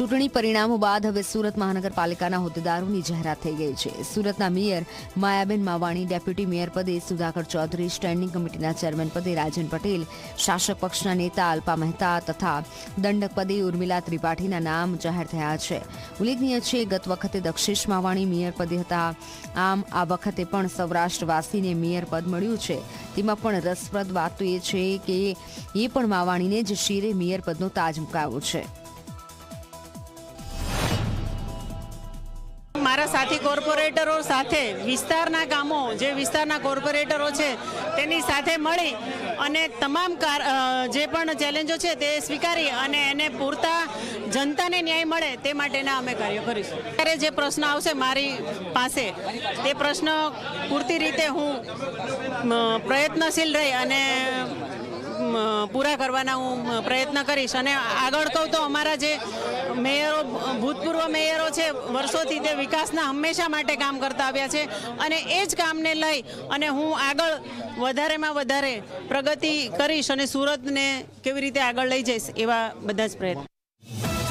ચૂંટણી પરિણામો બાદ હવે સુરત મહાનગરપાલિકાના હોદ્દેદારોની જાહેરાત થઈ ગઈ છે. સુરતના mayor Mayaben Mavani, deputy mayor પદે સુધાકર ચૌધરી, સ્ટેન્ડિંગ કમિટીના ચેરમેન પદે રાજન પટેલ, શાસક પક્ષના નેતા અલ્પા મહેતા તથા દંડક પદે ઉર્મિલા ત્રિપાઠીના નામ જાહેર થયા છે. ઉલ્લેખનીય છે, ગત વખતે દક્ષેશ માવાણી મેયર પદે હતા. આમ આ વખતે પણ સૌરાષ્ટ્રવાસીને મેયર પદ મળ્યું છે. તેમાં પણ રસપ્રદ વાત તો એ છે કે એ પણ માવાણીને જ શિરે મેયર પદનો તાજ મુકાયો છે. મારા સાથી કોર્પોરેટરો સાથે વિસ્તારના કામો જે વિસ્તારના કોર્પોરેટરો છે તેની સાથે મળી અને તમામ જે પણ ચેલેન્જો છે તે સ્વીકારી અને એને પૂરતા જનતાને ન્યાય મળે તે માટેના અમે કાર્યો કરીશું. ત્યારે જે પ્રશ્ન આવશે મારી પાસે તે પ્રશ્ન પૂરતી રીતે હું પ્રયત્નશીલ રહી અને પૂરા કરવાના હું પ્રયત્ન કરીશ. અને આગળ કહું તો અમારા જે મેયરો, ભૂતપૂર્વ મેયરો છે, વર્ષોથી તે વિકાસના હંમેશા માટે કામ કરતા આવ્યા છે અને એ જ કામને લઈ અને હું આગળ વધારેમાં વધારે પ્રગતિ કરીશ અને સુરતને કેવી રીતે આગળ લઈ જઈશ એવા બધા જ પ્રયત્ન.